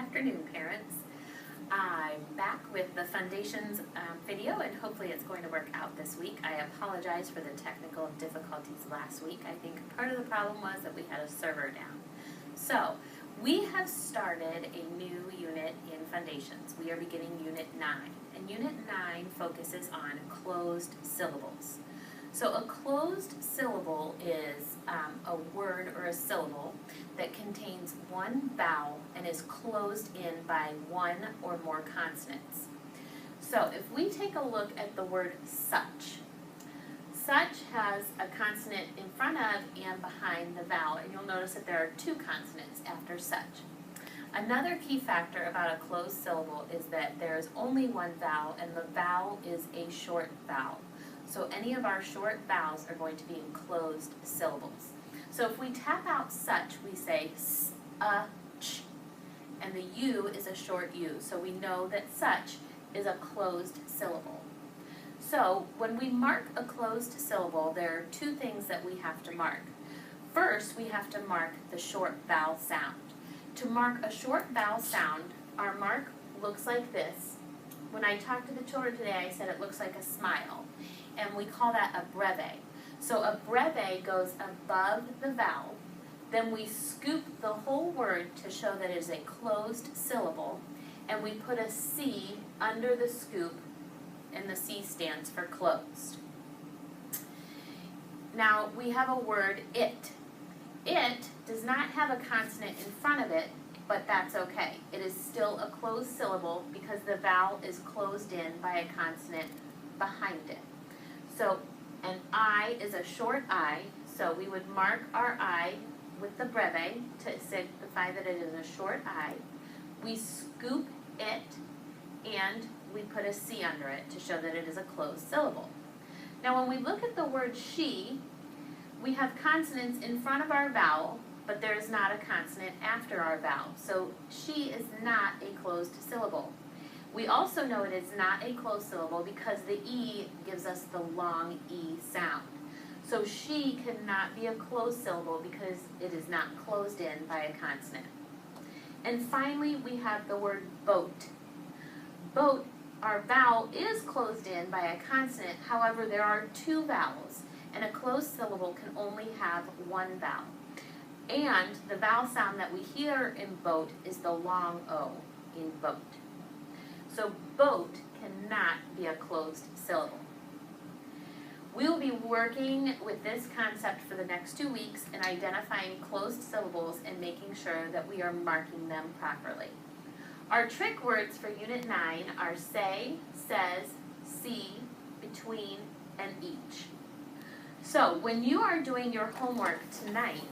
afternoon, parents. I'm back with the Fundations video, and hopefully it's going to work out this week. I apologize for the technical difficulties last week. I think part of the problem was that we had a server down. So, we have started a new unit in Fundations. We are beginning Unit 9, and Unit 9 focuses on closed syllables. So a closed syllable is a word or a syllable that contains one vowel and is closed in by one or more consonants. So if we take a look at the word such has a consonant in front of and behind the vowel, and you'll notice that there are two consonants after such. Another key factor about a closed syllable is that there is only one vowel, and the vowel is a short vowel. So any of our short vowels are going to be in closed syllables. So if we tap out such, we say ch, and the U is a short U. So we know that such is a closed syllable. So when we mark a closed syllable, there are two things that we have to mark. First, we have to mark the short vowel sound. To mark a short vowel sound, our mark looks like this. When I talked to the children today, I said it looks like a smile, and we call that a breve. So a breve goes above the vowel, then we scoop the whole word to show that it is a closed syllable, and we put a C under the scoop, and the C stands for closed. Now we have a word it. It does not have a consonant in front of it, but that's okay. It is still a closed syllable because the vowel is closed in by a consonant behind it. So an I is a short I, so we would mark our I with the breve to signify that it is a short I. We scoop it and we put a C under it to show that it is a closed syllable. Now when we look at the word she, we have consonants in front of our vowel, but there is not a consonant after our vowel. So she is not a closed syllable. We also know it is not a closed syllable because the E gives us the long E sound. So she cannot be a closed syllable because it is not closed in by a consonant. And finally, we have the word boat. Boat, our vowel is closed in by a consonant. However, there are two vowels, and a closed syllable can only have one vowel. And the vowel sound that we hear in boat is the long O in boat. So boat cannot be a closed syllable. We will be working with this concept for the next 2 weeks in identifying closed syllables and making sure that we are marking them properly. Our trick words for Unit 9 are say, says, see, between, and each. So when you are doing your homework tonight,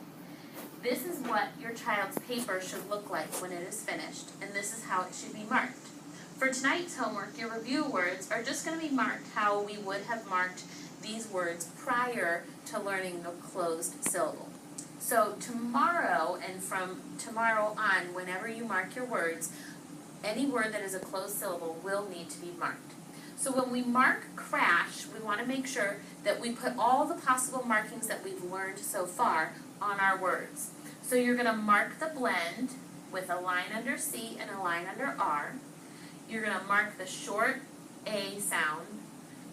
this is what your child's paper should look like when it is finished, and this is how it should be marked. For tonight's homework, your review words are just going to be marked how we would have marked these words prior to learning the closed syllable. So tomorrow, and from tomorrow on, whenever you mark your words, any word that is a closed syllable will need to be marked. So when we mark crash, we want to make sure that we put all the possible markings that we've learned so far on our words. So you're going to mark the blend with a line under C and a line under R. You're going to mark the short A sound,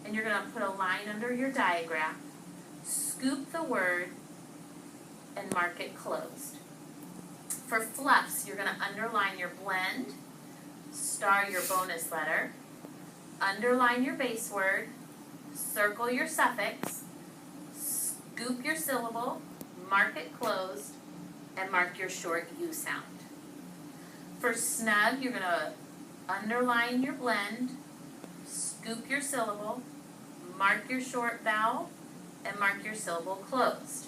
and you're going to put a line under your diagraph, scoop the word, and mark it closed. For fluffs, you're going to underline your blend, star your bonus letter, underline your base word, circle your suffix, scoop your syllable, mark it closed, and mark your short U sound. For snug, you're going to underline your blend, scoop your syllable, mark your short vowel, and mark your syllable closed.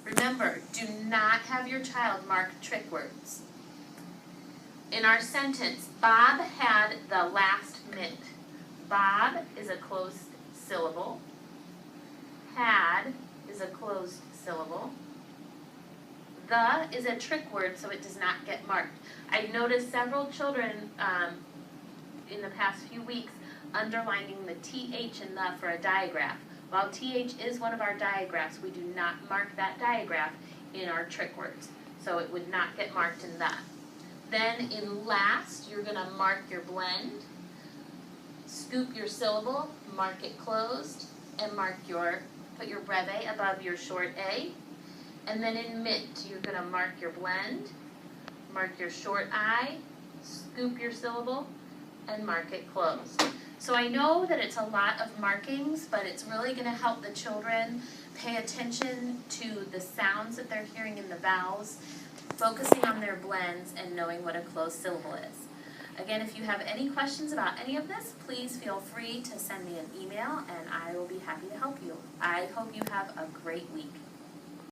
Remember, do not have your child mark trick words. In our sentence, Bob had the last mint. Bob is a closed syllable. Had is a closed syllable. The is a trick word, so it does not get marked. I've noticed several children in the past few weeks underlining the TH and the for a digraph. While TH is one of our digraphs, we do not mark that digraph in our trick words, so it would not get marked in the. Then in last, you're gonna mark your blend, scoop your syllable, mark it closed, and put your breve above your short A. And then in mint, you're gonna mark your blend, mark your short I, scoop your syllable, and mark it closed. So I know that it's a lot of markings, but it's really gonna help the children pay attention to the sounds that they're hearing in the vowels, focusing on their blends, and knowing what a closed syllable is. Again, if you have any questions about any of this, please feel free to send me an email and I will be happy to help you. I hope you have a great week.